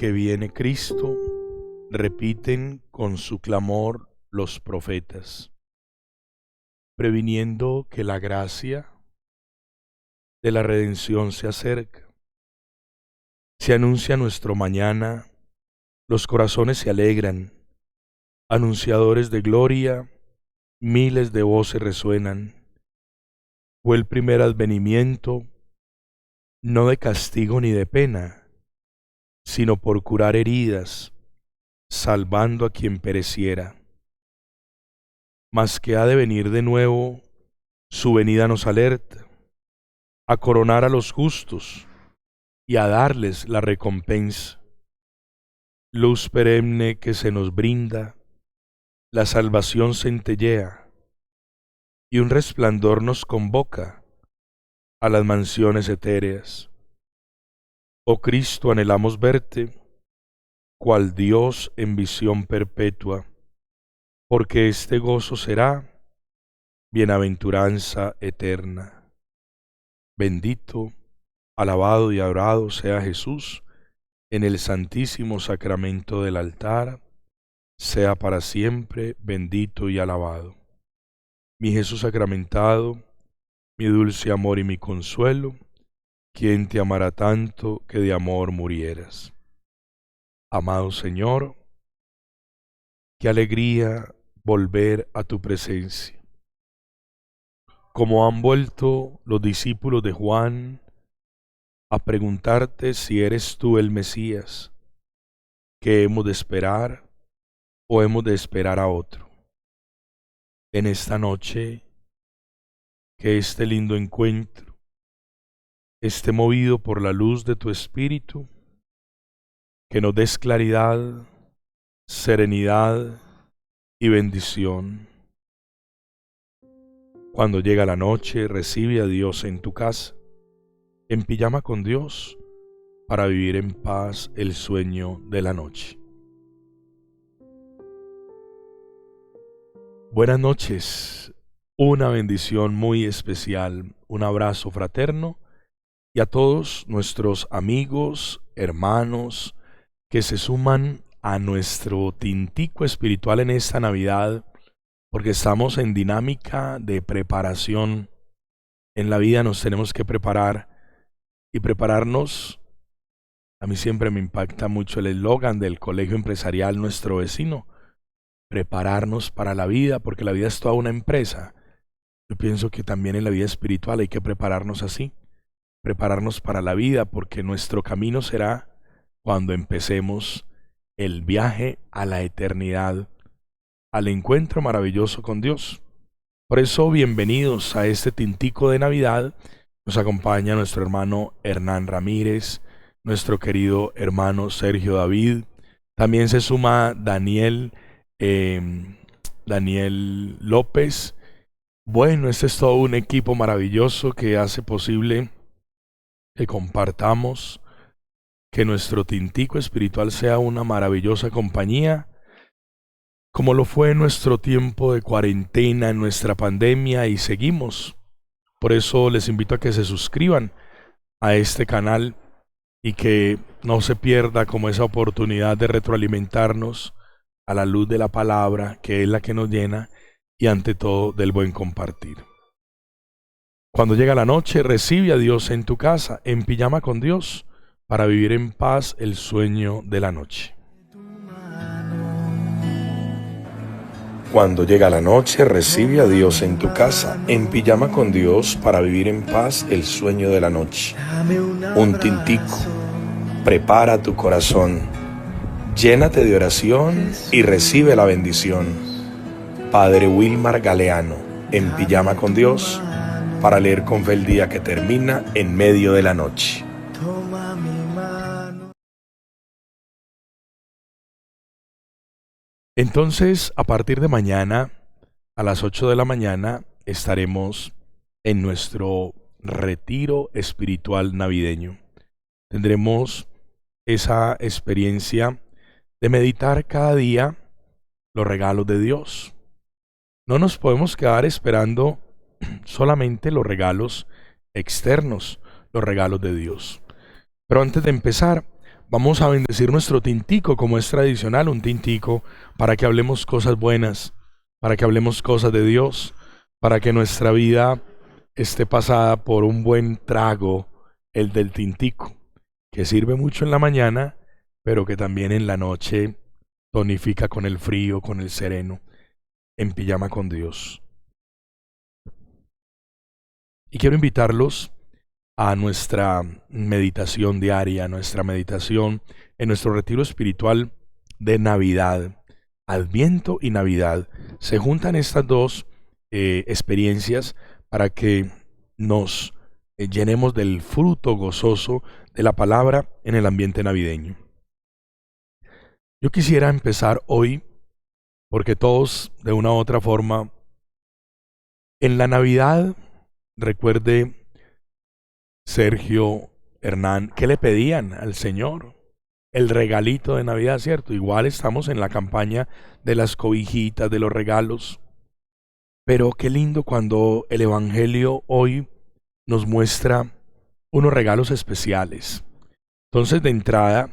que viene Cristo, repiten con su clamor los profetas, previniendo que la gracia de la redención se acerca. Se anuncia nuestro mañana, los corazones se alegran, anunciadores de gloria, miles de voces resuenan. Fue el primer advenimiento, no de castigo ni de pena, sino por curar heridas, salvando a quien pereciera. Mas que ha de venir de nuevo, su venida nos alerta, a coronar a los justos y a darles la recompensa. Luz perenne que se nos brinda, la salvación centellea, y un resplandor nos convoca a las mansiones etéreas. Oh Cristo, anhelamos verte, cual Dios en visión perpetua, porque este gozo será bienaventuranza eterna. Bendito, alabado y adorado sea Jesús en el santísimo sacramento del altar, sea para siempre bendito y alabado. Mi Jesús sacramentado, mi dulce amor y mi consuelo, ¿quién te amará tanto que de amor murieras? Amado Señor, qué alegría volver a tu presencia. Como han vuelto los discípulos de Juan a preguntarte si eres tú el Mesías, ¿qué hemos de esperar o hemos de esperar a otro? En esta noche, que este lindo encuentro esté movido por la luz de tu Espíritu, que nos des claridad, serenidad y bendición. Cuando llega la noche, recibe a Dios en tu casa, en pijama con Dios, para vivir en paz el sueño de la noche. Buenas noches, una bendición muy especial, un abrazo fraterno y a todos nuestros amigos, hermanos que se suman a nuestro tintico espiritual en esta Navidad, porque estamos en dinámica de preparación. En la vida nos tenemos que preparar y prepararnos. A mí siempre me impacta mucho el eslogan del Colegio Empresarial Nuestro Vecino, prepararnos para la vida, porque la vida es toda una empresa. Yo pienso que también en la vida espiritual hay que prepararnos así, prepararnos para la vida, porque nuestro camino será cuando empecemos el viaje a la eternidad, al encuentro maravilloso con Dios. Por eso, bienvenidos a este tintico de Navidad. Nos acompaña nuestro hermano Hernán Ramírez, nuestro querido hermano Sergio David. También se suma Daniel López. Bueno, este es todo un equipo maravilloso que hace posible que compartamos, que nuestro tintico espiritual sea una maravillosa compañía, como lo fue en nuestro tiempo de cuarentena, en nuestra pandemia, y seguimos. Por eso les invito a que se suscriban a este canal y que no se pierda como esa oportunidad de retroalimentarnos a la luz de la palabra, que es la que nos llena, y ante todo del buen compartir. Cuando llega la noche, recibe a Dios en tu casa, en pijama con Dios, para vivir en paz el sueño de la noche. Cuando llega la noche, recibe a Dios en tu casa, en pijama con Dios, para vivir en paz el sueño de la noche. Un tintico, prepara tu corazón, llénate de oración y recibe la bendición. Padre Wilmar Galeano, en pijama con Dios, para leer con fe el día que termina en medio de la noche. Entonces, a partir de mañana, a las 8 de la mañana, estaremos en nuestro retiro espiritual navideño. Tendremos esa experiencia de meditar cada día los regalos de Dios. No nos podemos quedar esperando solamente los regalos externos, los regalos de Dios. Pero antes de empezar, Vamos a bendecir nuestro tintico, como es tradicional, un tintico, para que hablemos cosas buenas, para que hablemos cosas de Dios, para que nuestra vida esté pasada por un buen trago, el del tintico, que sirve mucho en la mañana, pero que también en la noche tonifica con el frío, con el sereno, en pijama con Dios. Y quiero invitarlos a nuestra meditación diaria, nuestra meditación en nuestro retiro espiritual de Navidad. Adviento y Navidad. Se juntan estas dos experiencias para que nos llenemos del fruto gozoso de la palabra en el ambiente navideño. Yo quisiera empezar hoy, porque todos de una u otra forma, en la Navidad, recuerde Sergio, Hernán, ¿qué le pedían al Señor? El regalito de Navidad, ¿cierto? Igual estamos en la campaña de las cobijitas, de los regalos. Pero qué lindo cuando el Evangelio hoy nos muestra unos regalos especiales. Entonces, de entrada,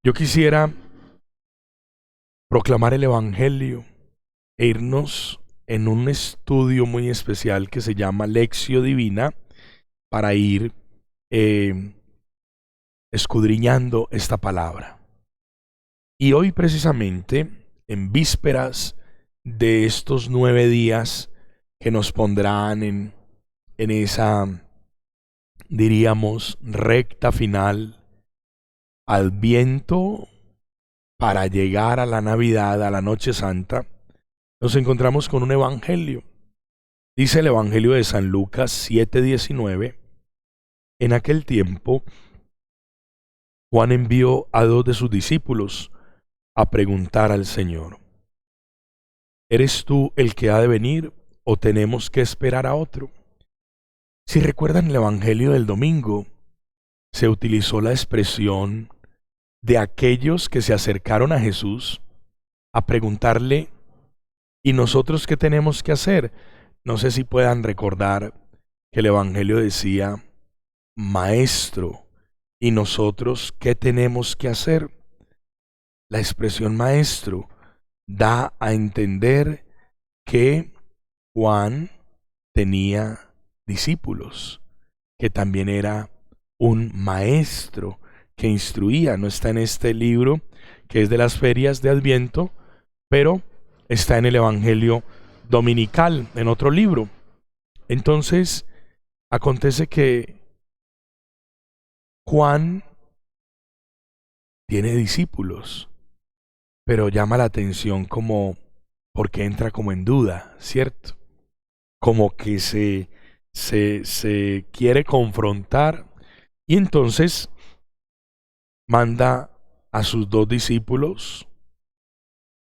yo quisiera proclamar el Evangelio e irnos en un estudio muy especial que se llama Lectio Divina, para ir escudriñando esta palabra. Y hoy precisamente, en vísperas de estos 9 días que nos pondrán en esa, diríamos, recta final, Adviento, para llegar a la Navidad, a la Noche Santa, nos encontramos con un evangelio. Dice el Evangelio de San Lucas 7:19, en aquel tiempo Juan envió a 2 de sus discípulos a preguntar al Señor: ¿eres tú el que ha de venir o tenemos que esperar a otro? Si recuerdan el Evangelio del domingo, se utilizó la expresión de aquellos que se acercaron a Jesús a preguntarle: ¿y nosotros qué tenemos que hacer? No sé si puedan recordar que el Evangelio decía: Maestro, ¿y nosotros qué tenemos que hacer? La expresión maestro da a entender que Juan tenía discípulos, que también era un maestro que instruía. No está en este libro, que es de las ferias de Adviento, pero está en el Evangelio dominical, en otro libro. Entonces, acontece que Juan tiene discípulos, pero llama la atención como porque entra como en duda, ¿cierto? Como que se quiere confrontar, y entonces manda a sus 2 discípulos,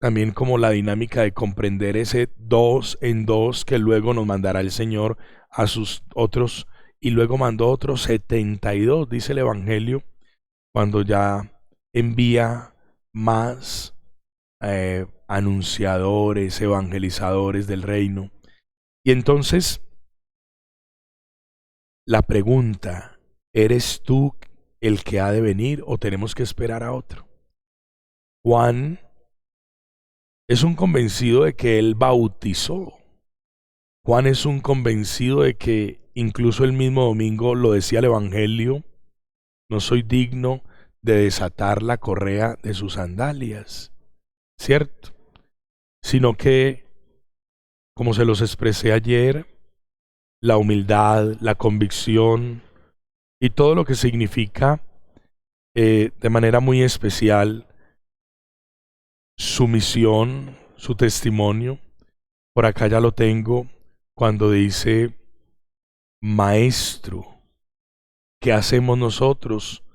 también como la dinámica de comprender ese 2 en 2 que luego nos mandará el Señor a sus otros, y luego mandó otros 72, dice el Evangelio, cuando ya envía más anunciadores, evangelizadores del reino. Y entonces la pregunta: ¿eres tú el que ha de venir o tenemos que esperar a otro? Juan es un convencido de que él bautizó. Juan es un convencido de que, incluso el mismo domingo lo decía el Evangelio: no soy digno de desatar la correa de sus sandalias, ¿cierto? Sino que, como se los expresé ayer, la humildad, la convicción y todo lo que significa de manera muy especial su misión, su testimonio. Por acá ya lo tengo cuando dice: Maestro, ¿qué hacemos nosotros?,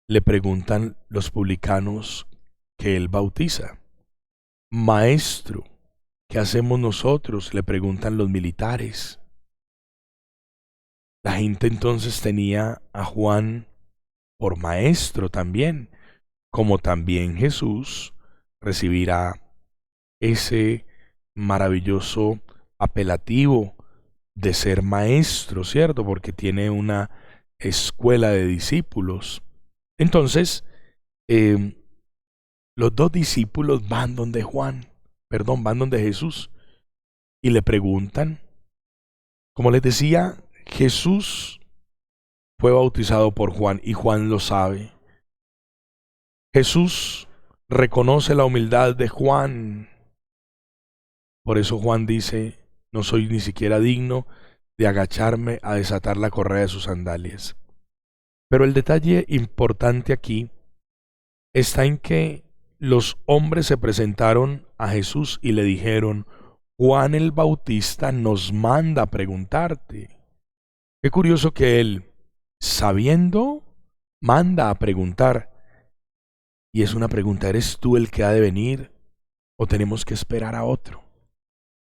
le preguntan los publicanos que él bautiza. Maestro, ¿qué hacemos nosotros?, le preguntan los militares. La gente entonces tenía a Juan por maestro también, como también Jesús recibirá ese maravilloso apelativo de ser maestro, ¿cierto? Porque tiene una escuela de discípulos. Entonces, los dos discípulos van donde van donde Jesús y le preguntan. Como les decía, Jesús fue bautizado por Juan y Juan lo sabe. Jesús reconoce la humildad de Juan. Por eso Juan dice, no soy ni siquiera digno de agacharme a desatar la correa de sus sandalias. Pero el detalle importante aquí está en que los hombres se presentaron a Jesús y le dijeron, Juan el Bautista nos manda a preguntarte. Qué curioso que él, sabiendo, manda a preguntar. Y es una pregunta, ¿eres tú el que ha de venir o tenemos que esperar a otro?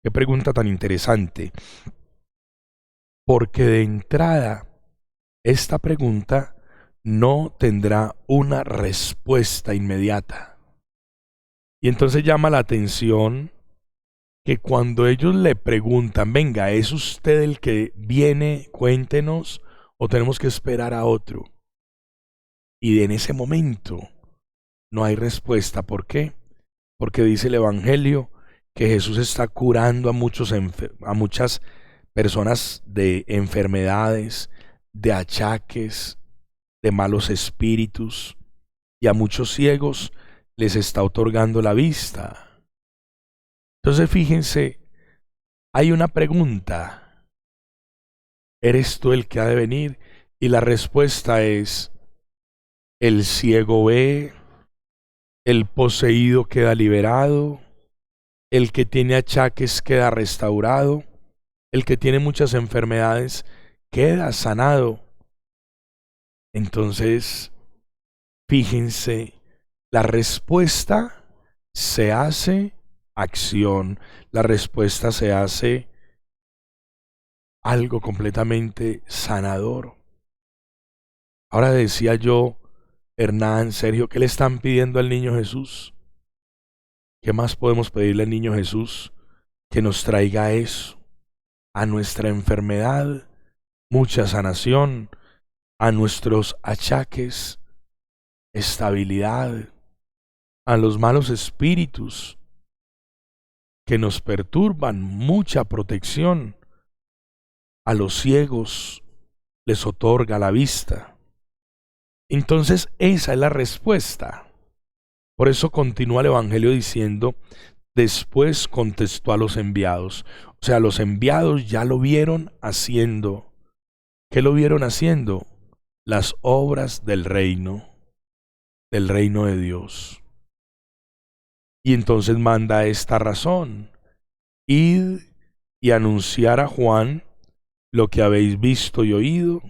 Qué pregunta tan interesante. Porque de entrada, esta pregunta no tendrá una respuesta inmediata. Y entonces llama la atención que cuando ellos le preguntan, venga, ¿es usted el que viene? Cuéntenos, o tenemos que esperar a otro. Y en ese momento no hay respuesta. ¿Por qué? Porque dice el Evangelio que Jesús está curando a muchas personas de enfermedades, de achaques, de malos espíritus, y a muchos ciegos les está otorgando la vista. Entonces fíjense, hay una pregunta, ¿eres tú el que ha de venir? Y la respuesta es, el ciego ve, el poseído queda liberado, el que tiene achaques queda restaurado, el que tiene muchas enfermedades queda sanado. Entonces, fíjense, la respuesta se hace acción, la respuesta se hace algo completamente sanador. Ahora decía yo, Hernán, Sergio, ¿qué le están pidiendo al niño Jesús? ¿Qué más podemos pedirle al niño Jesús? Que nos traiga eso, a nuestra enfermedad, mucha sanación, a nuestros achaques, estabilidad, a los malos espíritus que nos perturban, mucha protección, a los ciegos les otorga la vista. Entonces esa es la respuesta. Por eso continúa el Evangelio diciendo, después contestó a los enviados. O sea, los enviados ya lo vieron haciendo. ¿Qué lo vieron haciendo? Las obras del reino de Dios. Y entonces manda esta razón: id y anunciar a Juan lo que habéis visto y oído.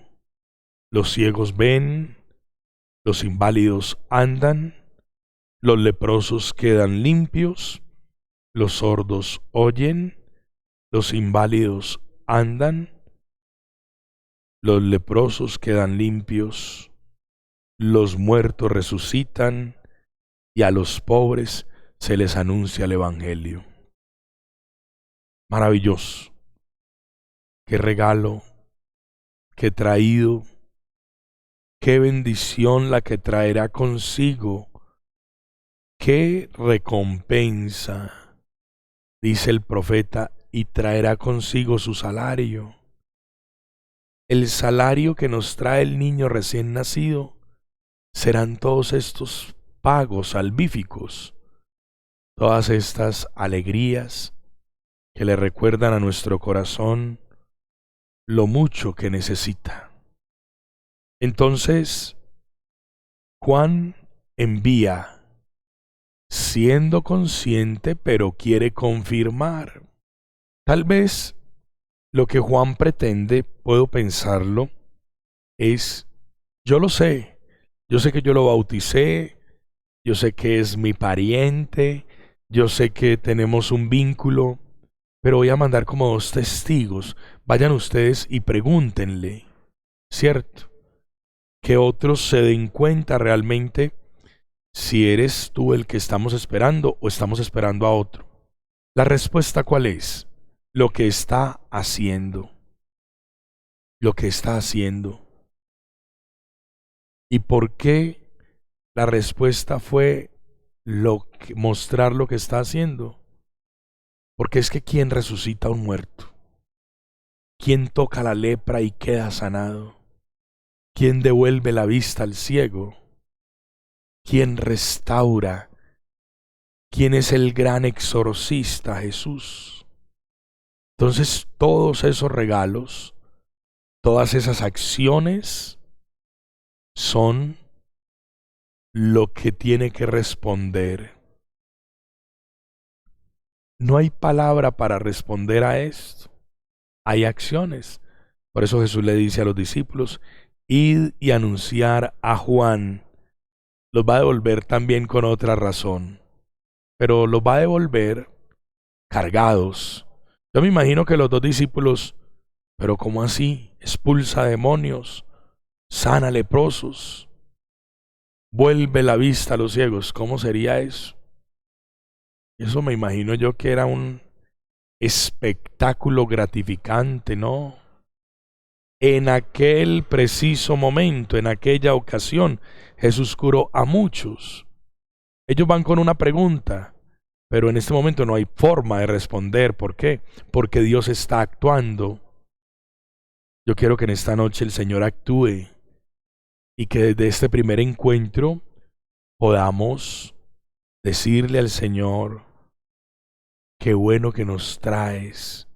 Los ciegos ven, los inválidos andan, los leprosos quedan limpios, los sordos oyen, los inválidos andan, los leprosos quedan limpios, los muertos resucitan, y a los pobres se les anuncia el Evangelio. Maravilloso. Qué regalo, qué traído, qué bendición la que traerá consigo, qué recompensa, dice el profeta, y traerá consigo su salario. El salario que nos trae el niño recién nacido serán todos estos pagos salvíficos, todas estas alegrías que le recuerdan a nuestro corazón lo mucho que necesita. Entonces, Juan envía, siendo consciente, pero quiere confirmar. Tal vez lo que Juan pretende, puedo pensarlo, es, yo lo sé, yo sé que yo lo bauticé, yo sé que es mi pariente, yo sé que tenemos un vínculo, pero voy a mandar como 2 testigos. Vayan ustedes y pregúntenle, ¿cierto? Que otros se den cuenta realmente si eres tú el que estamos esperando o estamos esperando a otro. La respuesta, ¿cuál es? Lo que está haciendo. Lo que está haciendo. ¿Y por qué La respuesta fue mostrar lo que está haciendo. Porque es que ¿quién resucita a un muerto? ¿Quién toca la lepra y queda sanado? ¿Quién devuelve la vista al ciego? ¿Quién restaura? ¿Quién es el gran exorcista? Jesús. Entonces todos esos regalos, todas esas acciones son lo que tiene que responder. No hay palabra para responder a esto. Hay acciones. Por eso Jesús le dice a los discípulos, id y anunciar a Juan. Los va a devolver también con otra razón, pero los va a devolver cargados. Yo me imagino que los dos discípulos, pero ¿cómo así? Expulsa demonios, sana leprosos, vuelve la vista a los ciegos. ¿Cómo sería eso? Eso me imagino yo que era un espectáculo gratificante, ¿no? En aquel preciso momento, en aquella ocasión, Jesús curó a muchos. Ellos van con una pregunta, pero en este momento no hay forma de responder. ¿Por qué? Porque Dios está actuando. Yo quiero que en esta noche el Señor actúe y que desde este primer encuentro podamos decirle al Señor, qué bueno que nos traes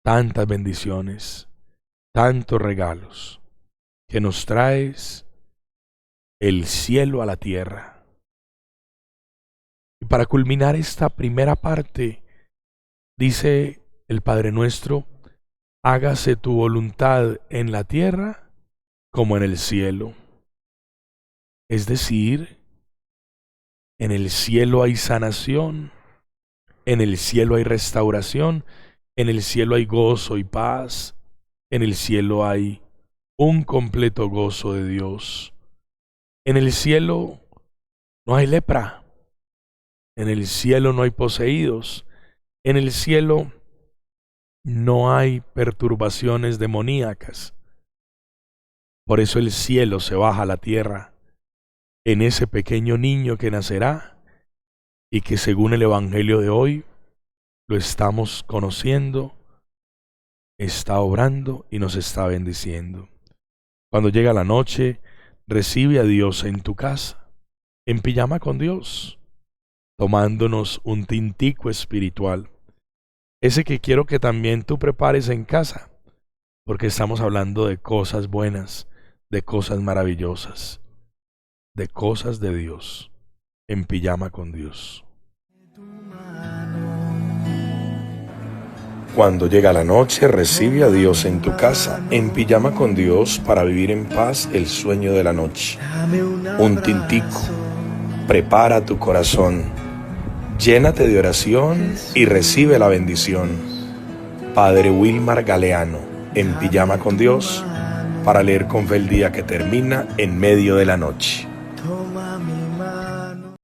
tantas bendiciones, tantos regalos, que nos traes el cielo a la tierra. Y para culminar esta primera parte, dice el Padre Nuestro, hágase tu voluntad en la tierra como en el cielo. Es decir, en el cielo hay sanación, en el cielo hay restauración, en el cielo hay gozo y paz, en el cielo hay un completo gozo de Dios. En el cielo no hay lepra, en el cielo no hay poseídos, en el cielo no hay perturbaciones demoníacas. Por eso el cielo se baja a la tierra en ese pequeño niño que nacerá y que según el Evangelio de hoy lo estamos conociendo, está obrando y nos está bendiciendo. Cuando llega la noche, recibe a Dios en tu casa, en pijama con Dios, tomándonos un tintico espiritual. Ese que quiero que también tú prepares en casa, porque estamos hablando de cosas buenas, de cosas maravillosas, de cosas de Dios, en pijama con Dios. Cuando llega la noche, recibe a Dios en tu casa, en pijama con Dios, para vivir en paz el sueño de la noche. Un tintico, prepara tu corazón, llénate de oración y recibe la bendición. Padre Wilmar Galeano, en pijama con Dios, para leer con fe el día que termina en medio de la noche. Toma mi mano.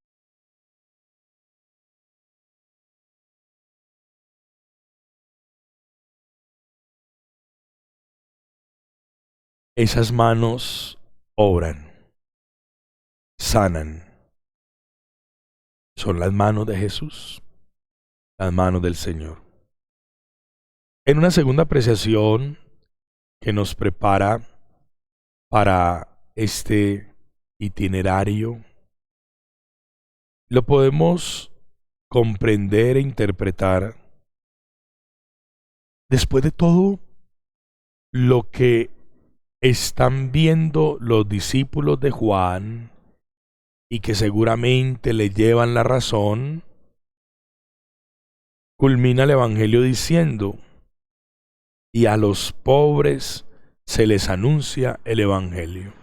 Esas manos obran, sanan. Son las manos de Jesús, las manos del Señor. En una segunda apreciación que nos prepara para este itinerario, lo podemos comprender e interpretar después de todo lo que están viendo los discípulos de Juan y que seguramente le llevan la razón. Culmina el Evangelio diciendo, y a los pobres se les anuncia el Evangelio.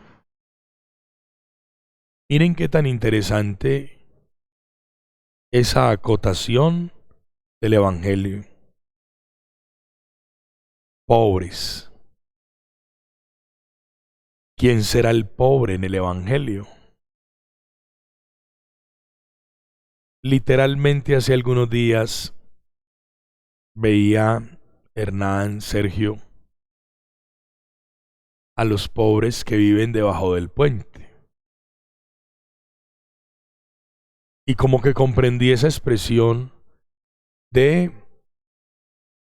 Miren qué tan interesante esa acotación del Evangelio. Pobres. ¿Quién será el pobre en el Evangelio? Literalmente hace algunos días veía Hernán, Sergio, a los pobres que viven debajo del puente. Y como que comprendí esa expresión de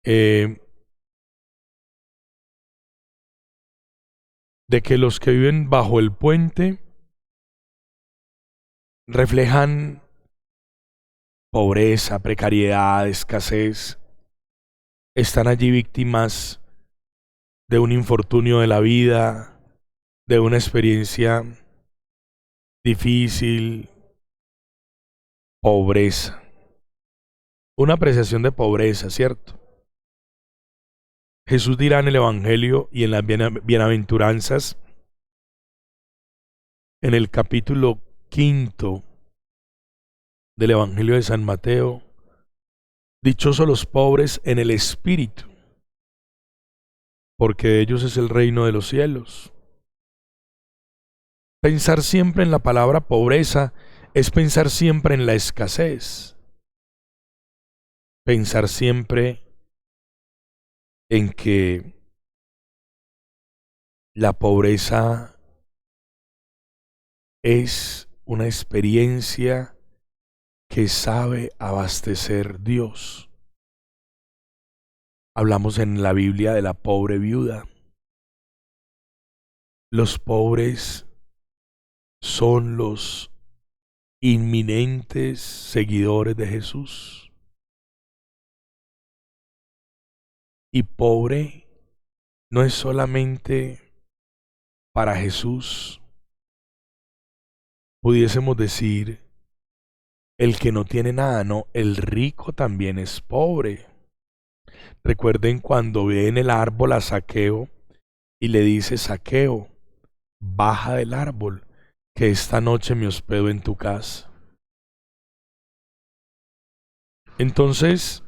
que los que viven bajo el puente reflejan pobreza, precariedad, escasez. Están allí víctimas de un infortunio de la vida, de una experiencia difícil, pobreza. Una apreciación de pobreza, ¿cierto? Jesús dirá en el Evangelio y en las bienaventuranzas, en el capítulo 5 del Evangelio de San Mateo, dichosos los pobres en el espíritu, porque de ellos es el reino de los cielos. Pensar siempre en la palabra pobreza es pensar siempre en la escasez. Pensar siempre en que la pobreza es una experiencia que sabe abastecer Dios. Hablamos en la Biblia de la pobre viuda. Los pobres son los inminentes seguidores de Jesús. Y pobre no es solamente para Jesús. Pudiésemos decir, el que no tiene nada, no, el rico también es pobre. Recuerden cuando ve en el árbol a Zaqueo y le dice, Zaqueo, baja del árbol, que esta noche me hospedo en tu casa. Entonces,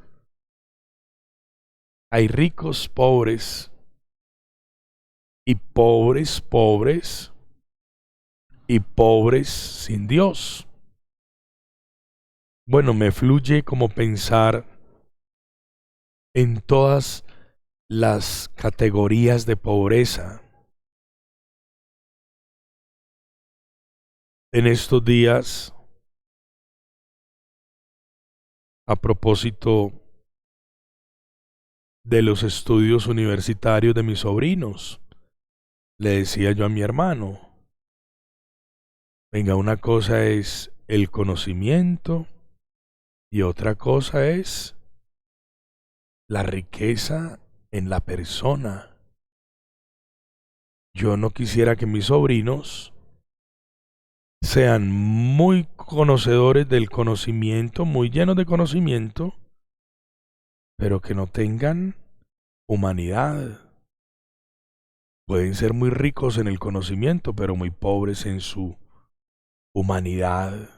hay ricos pobres y pobres pobres y pobres sin Dios. Bueno, me fluye como pensar en todas las categorías de pobreza. En estos días, a propósito de los estudios universitarios de mis sobrinos, le decía yo a mi hermano, venga, una cosa es el conocimiento y otra cosa es la riqueza en la persona. Yo no quisiera que mis sobrinos sean muy conocedores del conocimiento, muy llenos de conocimiento, pero que no tengan humanidad. Pueden ser muy ricos en el conocimiento, pero muy pobres en su humanidad.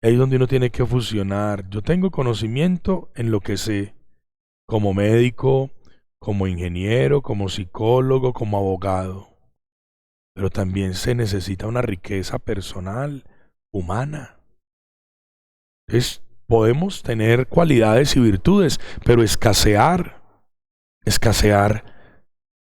Ahí es donde uno tiene que fusionar. Yo tengo conocimiento en lo que sé, como médico, como ingeniero, como psicólogo, como abogado. Pero también se necesita una riqueza personal, humana. Podemos tener cualidades y virtudes, pero escasear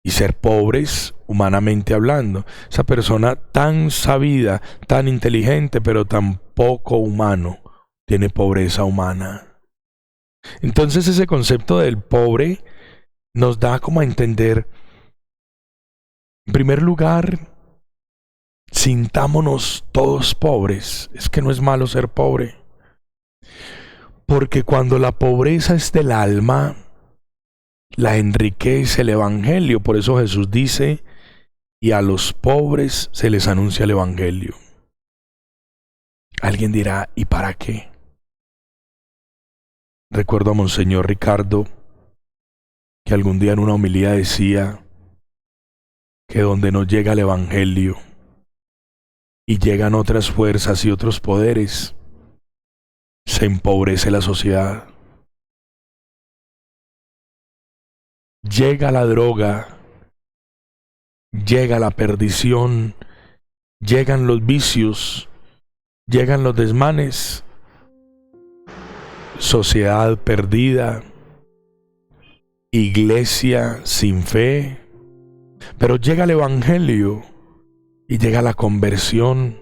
y ser pobres humanamente hablando. Esa persona tan sabida, tan inteligente, pero tan poco humano, tiene pobreza humana. Entonces ese concepto del pobre nos da como a entender, en primer lugar, sintámonos todos pobres. Es que no es malo ser pobre. Porque cuando la pobreza es del alma, la enriquece el Evangelio. Por eso Jesús dice, y a los pobres se les anuncia el Evangelio. Alguien dirá, ¿y para qué? Recuerdo a Monseñor Ricardo, que algún día en una homilía decía que donde no llega el Evangelio y llegan otras fuerzas y otros poderes, se empobrece la sociedad. Llega la droga, llega la perdición, llegan los vicios, llegan los desmanes, sociedad perdida, iglesia sin fe, pero llega el Evangelio y llega la conversión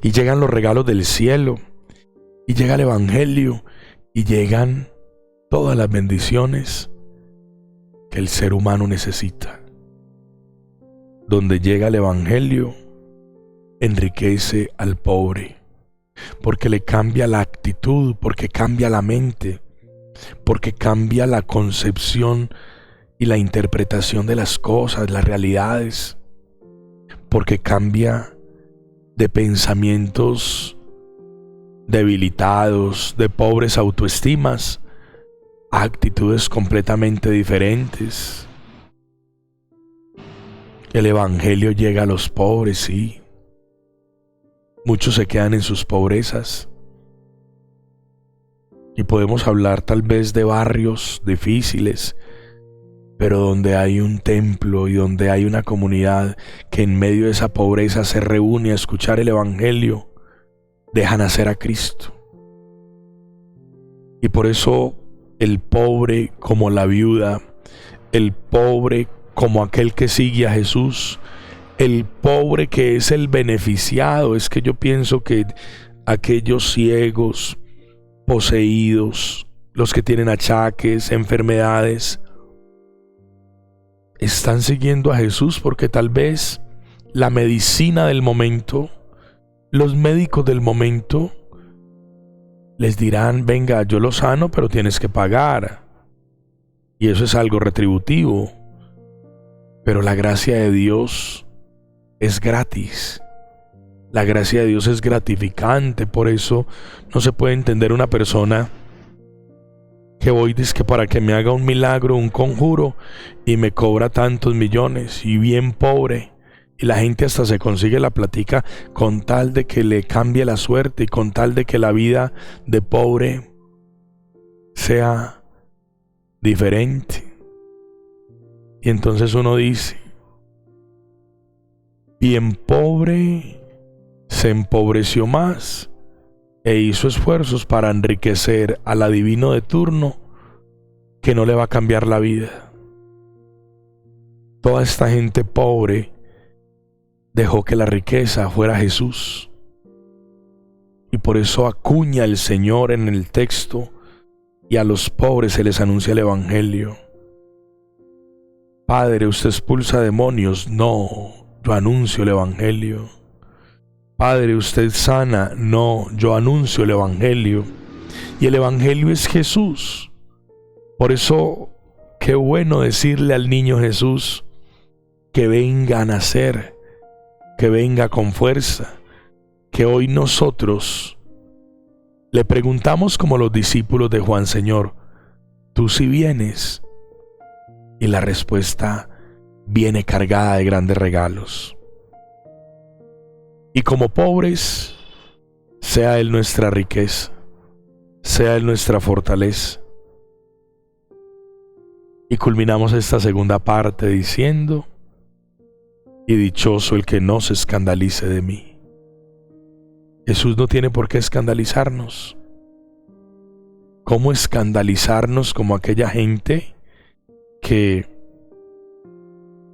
y llegan los regalos del cielo Y llega el Evangelio y llegan todas las bendiciones que el ser humano necesita. Donde llega el Evangelio, enriquece al pobre, porque le cambia la actitud, porque cambia la mente, porque cambia la concepción y la interpretación de las cosas, las realidades, porque cambia de pensamientos debilitados, de pobres autoestimas, a actitudes completamente diferentes. El Evangelio llega a los pobres, sí. Muchos se quedan en sus pobrezas. Y podemos hablar tal vez de barrios difíciles, pero donde hay un templo y donde hay una comunidad que en medio de esa pobreza se reúne a escuchar el Evangelio, deja nacer a Cristo. Y por eso el pobre como la viuda, el pobre como aquel que sigue a Jesús, el pobre que es el beneficiado, es que yo pienso que aquellos ciegos, poseídos, los que tienen achaques, enfermedades, están siguiendo a Jesús porque tal vez la medicina del momento, los médicos del momento, les dirán, venga, yo lo sano, pero tienes que pagar. Y eso es algo retributivo. Pero la gracia de Dios es gratis. La gracia de Dios es gratificante. Por eso no se puede entender una persona que voy dizque para que me haga un milagro, un conjuro, y me cobra tantos millones, y bien pobre. Y la gente hasta se consigue la platica con tal de que le cambie la suerte y con tal de que la vida de pobre sea diferente. Y entonces uno dice, bien pobre se empobreció más e hizo esfuerzos para enriquecer al adivino de turno que no le va a cambiar la vida. Toda esta gente pobre dejó que la riqueza fuera Jesús. Y por eso acuña el Señor en el texto, y a los pobres se les anuncia el Evangelio. Padre, ¿usted expulsa demonios? No, yo anuncio el Evangelio. Padre, ¿usted sana? No, yo anuncio el Evangelio. Y el Evangelio es Jesús. Por eso, qué bueno decirle al niño Jesús que venga a nacer, que venga con fuerza, que hoy nosotros le preguntamos como los discípulos de Juan, Señor, ¿tú sí vienes? Y la respuesta viene cargada de grandes regalos. Y como pobres, sea Él nuestra riqueza, sea Él nuestra fortaleza. Y culminamos esta segunda parte diciendo, y dichoso el que no se escandalice de mí. Jesús no tiene por qué escandalizarnos. ¿Cómo escandalizarnos como aquella gente que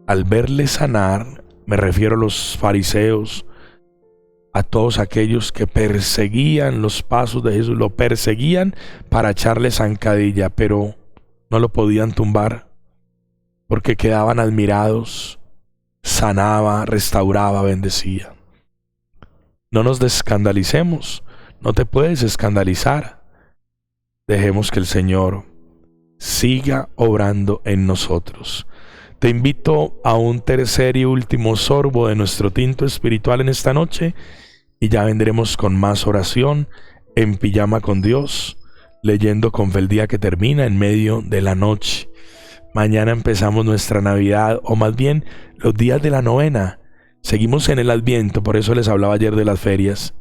al verle sanar, me refiero a los fariseos, a todos aquellos que perseguían los pasos de Jesús, lo perseguían para echarle zancadilla, pero no lo podían tumbar porque quedaban admirados, sanaba, restauraba, bendecía? No nos escandalicemos, no te puedes escandalizar. Dejemos que el Señor siga obrando en nosotros. Te invito a un tercer y último sorbo de nuestro tinto espiritual en esta noche y ya vendremos con más oración en Pijama con Dios, leyendo con fe el día que termina en medio de la noche. Mañana empezamos nuestra Navidad, o más bien los días de la novena. Seguimos en el Adviento, por eso les hablaba ayer de las ferias.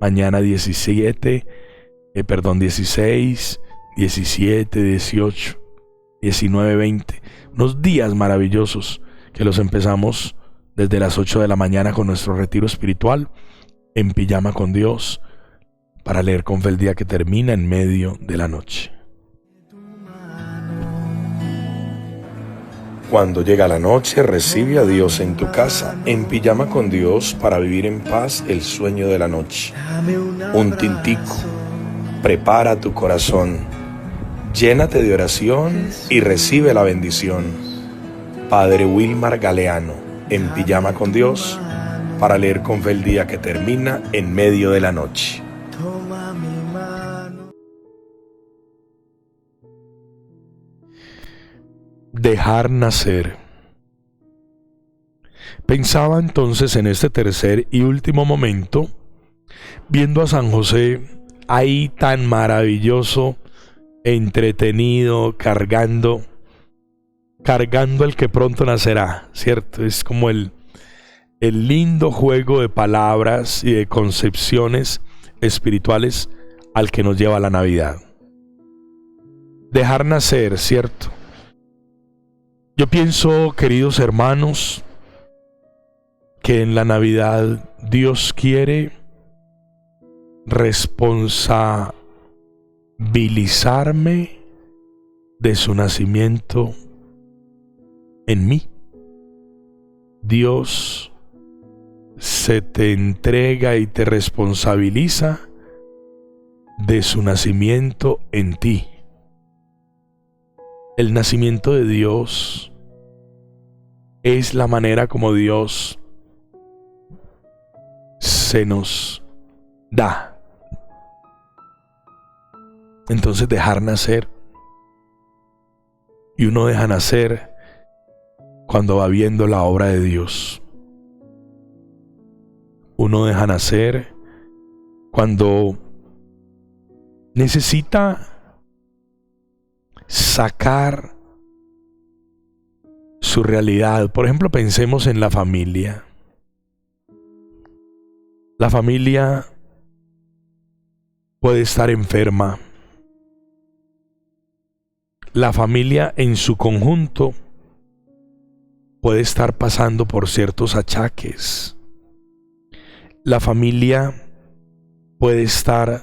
Mañana 16, 17, 18, 19, 20. Unos días maravillosos que los empezamos desde las 8 de la mañana con nuestro retiro espiritual en Pijama con Dios, para leer con fe el día que termina en medio de la noche. Cuando llega la noche, recibe a Dios en tu casa, en Pijama con Dios, para vivir en paz el sueño de la noche. Un tintico, prepara tu corazón, llénate de oración y recibe la bendición. Padre Wilmar Galeano, en Pijama con Dios, para leer con fe el día que termina en medio de la noche. Dejar nacer. Pensaba entonces en este tercer y último momento, viendo a San José ahí tan maravilloso, entretenido, cargando al que pronto nacerá, ¿cierto? Es como el lindo juego de palabras y de concepciones espirituales al que nos lleva la Navidad. Dejar nacer, ¿cierto? Yo pienso, queridos hermanos, que en la Navidad Dios quiere responsabilizarme de su nacimiento en mí. Dios se te entrega y te responsabiliza de su nacimiento en ti. El nacimiento de Dios es la manera como Dios se nos da. Entonces dejar nacer. Y uno deja nacer cuando va viendo la obra de Dios. Uno deja nacer cuando necesita sacar su realidad. Por ejemplo, pensemos en la familia. La familia puede estar enferma. La familia en su conjunto puede estar pasando por ciertos achaques. La familia puede estar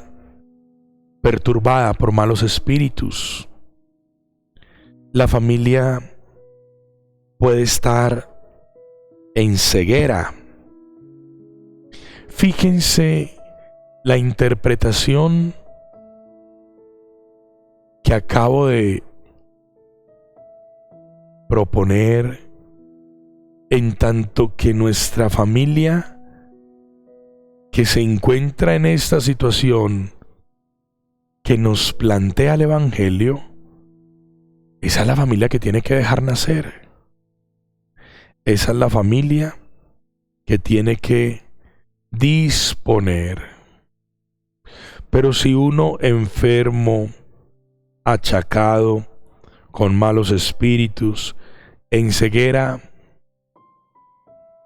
perturbada por malos espíritus. La familia puede estar en ceguera. Fíjense la interpretación que acabo de proponer, en tanto que nuestra familia que se encuentra en esta situación que nos plantea el Evangelio, esa es la familia que tiene que dejar nacer. Esa es la familia que tiene que disponer. Pero si uno enfermo, achacado, con malos espíritus, en ceguera,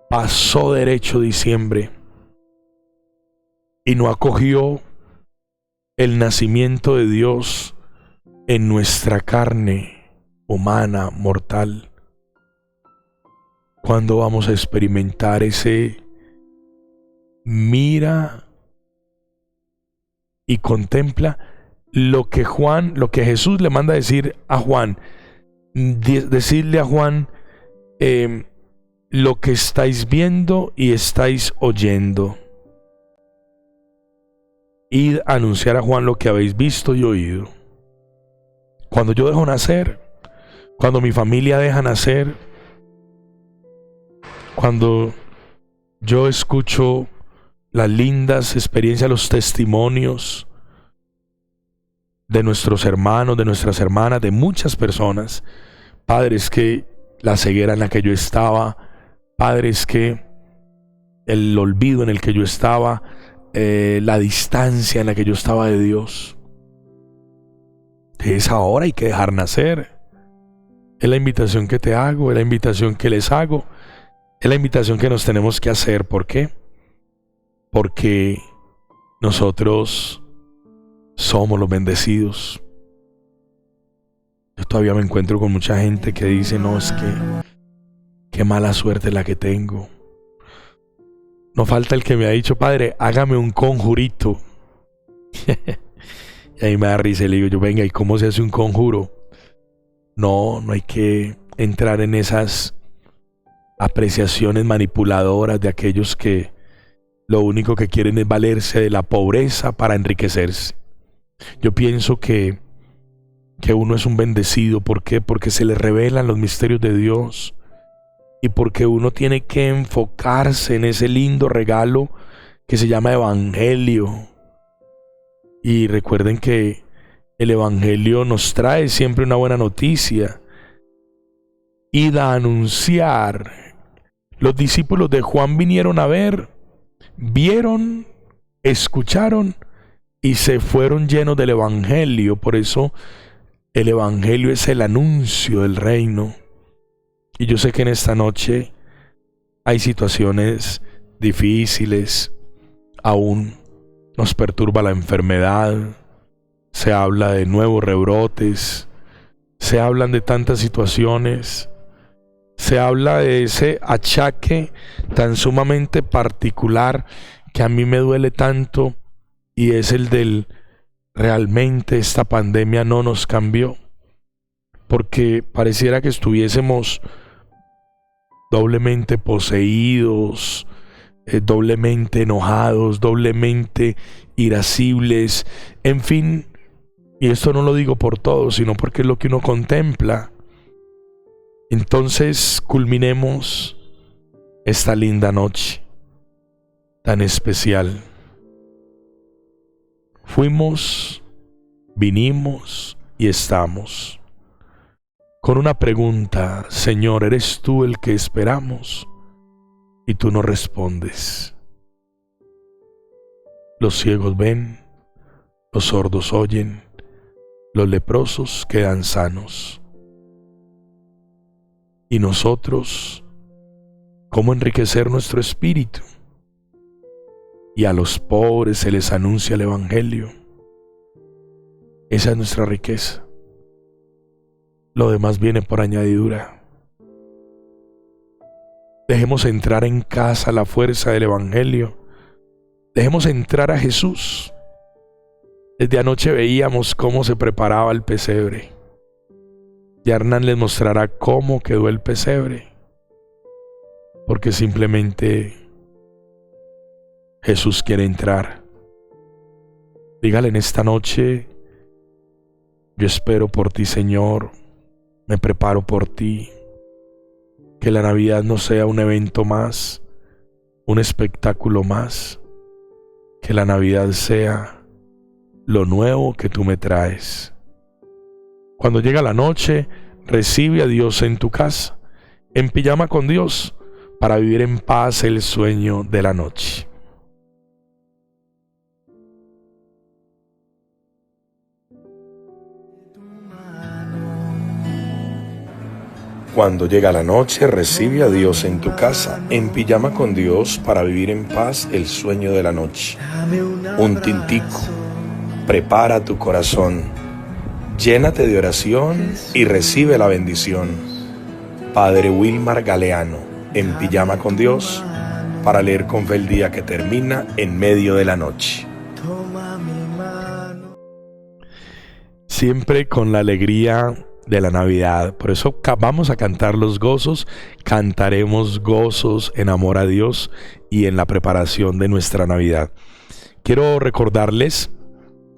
pasó derecho diciembre y no acogió el nacimiento de Dios en nuestra carne humana, mortal, ¿cuándo vamos a experimentar ese mira y contempla lo que Jesús le manda decir a Juan? Decirle a Juan, lo que estáis viendo y estáis oyendo. Id a anunciar a Juan lo que habéis visto y oído. Cuando yo dejo nacer, cuando mi familia deja nacer, cuando yo escucho las lindas experiencias, los testimonios de nuestros hermanos, de nuestras hermanas, de muchas personas, padres, que la ceguera en la que yo estaba, padres, que el olvido en el que yo estaba, la distancia en la que yo estaba de Dios. Es ahora, hay que dejar nacer. Es la invitación que te hago, es la invitación que les hago, es la invitación que nos tenemos que hacer. ¿Por qué? Porque nosotros somos los bendecidos. Yo todavía me encuentro con mucha gente que dice, no, es que qué mala suerte la que tengo. No falta el que me ha dicho, padre, hágame un conjurito. Y ahí me da risa y le digo yo, venga, ¿y cómo se hace un conjuro? No hay que entrar en esas apreciaciones manipuladoras de aquellos que lo único que quieren es valerse de la pobreza para enriquecerse. Yo pienso que uno es un bendecido. ¿Por qué? Porque se le revelan los misterios de Dios y porque uno tiene que enfocarse en ese lindo regalo que se llama Evangelio. Y recuerden que el Evangelio nos trae siempre una buena noticia. Id a anunciar. Los discípulos de Juan vinieron a ver, vieron, escucharon y se fueron llenos del Evangelio. Por eso el Evangelio es el anuncio del reino. Y yo sé que en esta noche hay situaciones difíciles, aún nos perturba la enfermedad, se habla de nuevos rebrotes, se hablan de tantas situaciones, se habla de ese achaque tan sumamente particular que a mí me duele tanto, y es el del realmente esta pandemia no nos cambió, porque pareciera que estuviésemos doblemente poseídos, doblemente enojados, doblemente irascibles, en fin. Y esto no lo digo por todo, sino porque es lo que uno contempla. Entonces culminemos esta linda noche tan especial. Fuimos, vinimos y estamos con una pregunta: Señor, ¿eres tú el que esperamos? Y tú no respondes. Los ciegos ven, los sordos oyen, los leprosos quedan sanos. Y nosotros, ¿cómo enriquecer nuestro espíritu? Y a los pobres se les anuncia el Evangelio. Esa es nuestra riqueza. Lo demás viene por añadidura. Dejemos entrar en casa la fuerza del Evangelio. Dejemos entrar a Jesús. Desde anoche veíamos cómo se preparaba el pesebre. Y Hernán les mostrará cómo quedó el pesebre. Porque simplemente Jesús quiere entrar. Dígale en esta noche: yo espero por ti, Señor. Me preparo por ti. Que la Navidad no sea un evento más, un espectáculo más. Que la Navidad sea lo nuevo que tú me traes. Cuando llega la noche, recibe a Dios en tu casa, en pijama con Dios, para vivir en paz el sueño de la noche. Cuando llega la noche, recibe a Dios en tu casa, en pijama con Dios, para vivir en paz el sueño de la noche. Un tintico, prepara tu corazón, llénate de oración y recibe la bendición. Padre Wilmar Galeano, en pijama con Dios, para leer con fe el día que termina en medio de la noche. Siempre con la alegría de la Navidad. Por eso vamos a cantar los gozos, cantaremos gozos en amor a Dios y en la preparación de nuestra Navidad. Quiero recordarles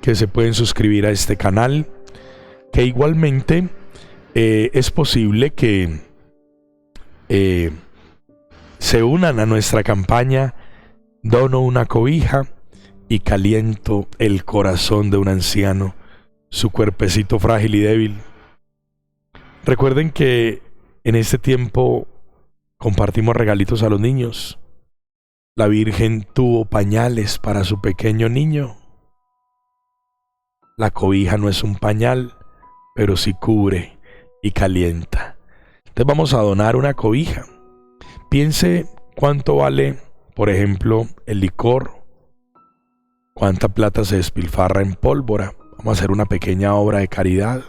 que se pueden suscribir a este canal, que igualmente es posible que se unan a nuestra campaña Dono una cobija y caliento el corazón de un anciano, su cuerpecito frágil y débil. Recuerden que en este tiempo compartimos regalitos a los niños. La Virgen tuvo pañales para su pequeño niño. La cobija no es un pañal, pero sí cubre y calienta. Entonces vamos a donar una cobija. Piense cuánto vale, por ejemplo, el licor. Cuánta plata se despilfarra en pólvora. Vamos a hacer una pequeña obra de caridad.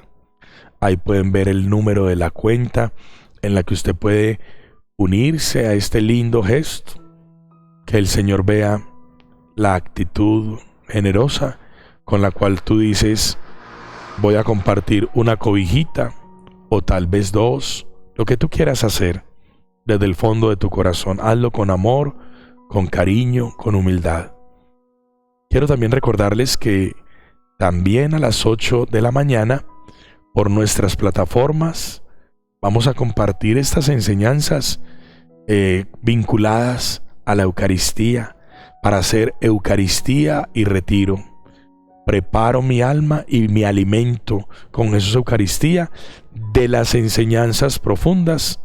Ahí pueden ver el número de la cuenta en la que usted puede unirse a este lindo gesto. Que el Señor vea la actitud generosa con la cual tú dices: voy a compartir una cobijita o tal vez dos, lo que tú quieras hacer desde el fondo de tu corazón. Hazlo con amor, con cariño, con humildad. Quiero también recordarles que También a las 8 de la mañana por nuestras plataformas vamos a compartir estas enseñanzas vinculadas a la Eucaristía, para hacer Eucaristía y retiro. Preparo mi alma y mi alimento con Jesús Eucaristía de las enseñanzas profundas,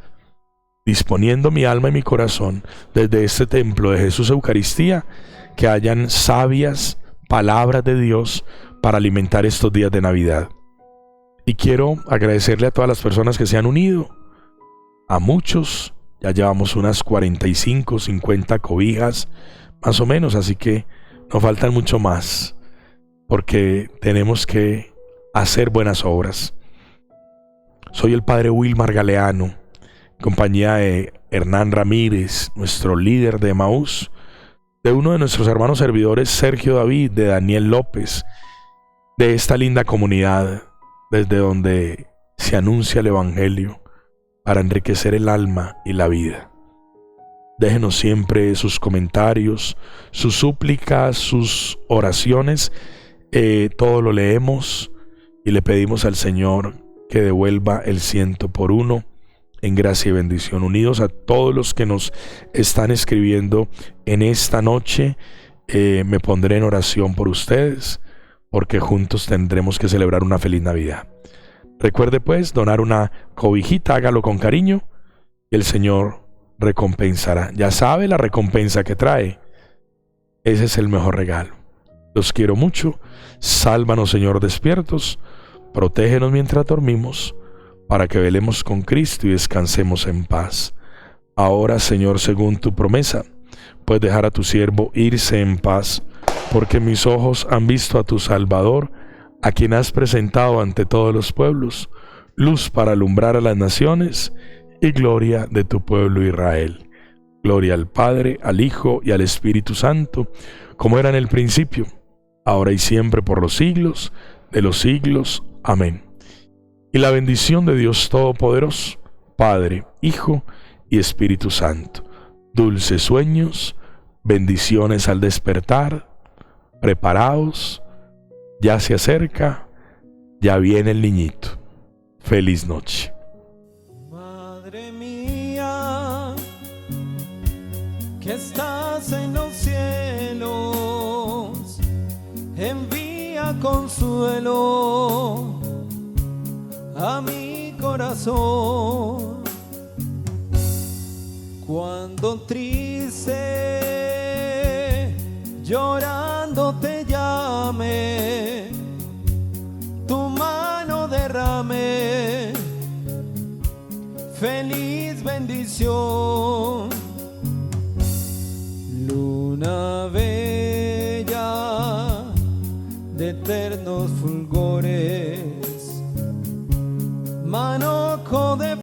disponiendo mi alma y mi corazón desde este templo de Jesús Eucaristía, que hayan sabias palabras de Dios para alimentar estos días de Navidad. Y quiero agradecerle a todas las personas que se han unido, a muchos. Ya llevamos unas 45, 50 cobijas, más o menos, así que nos faltan mucho más, porque tenemos que hacer buenas obras. Soy el padre Wilmar Galeano, compañía de Hernán Ramírez, nuestro líder de Emaús, de uno de nuestros hermanos servidores, Sergio David, de Daniel López, de esta linda comunidad, desde donde se anuncia el Evangelio, para enriquecer el alma y la vida. Déjenos siempre sus comentarios, sus súplicas, sus oraciones. Todo lo leemos y le pedimos al Señor que devuelva el 100 por 1 en gracia y bendición. Unidos a todos los que nos están escribiendo en esta noche, me pondré en oración por ustedes, porque juntos tendremos que celebrar una feliz Navidad. Recuerde pues donar una cobijita, hágalo con cariño y el Señor recompensará. Ya sabe la recompensa que trae. Ese es el mejor regalo. Los quiero mucho. Sálvanos, Señor, despiertos. Protégenos mientras dormimos, para que velemos con Cristo y descansemos en paz. Ahora, Señor, según tu promesa, puedes dejar a tu siervo irse en paz, porque mis ojos han visto a tu Salvador, a quien has presentado ante todos los pueblos, luz para alumbrar a las naciones y gloria de tu pueblo Israel. Gloria al Padre, al Hijo y al Espíritu Santo, como era en el principio, ahora y siempre, por los siglos de los siglos. Amén. Y la bendición de Dios Todopoderoso, Padre, Hijo y Espíritu Santo, dulces sueños, bendiciones al despertar. Preparaos, ya se acerca, ya viene el niñito. Feliz noche. Madre mía, que estás en los cielos, envía consuelo a mi corazón. Cuando triste, llorando te llame, tu mano derrame feliz bendición.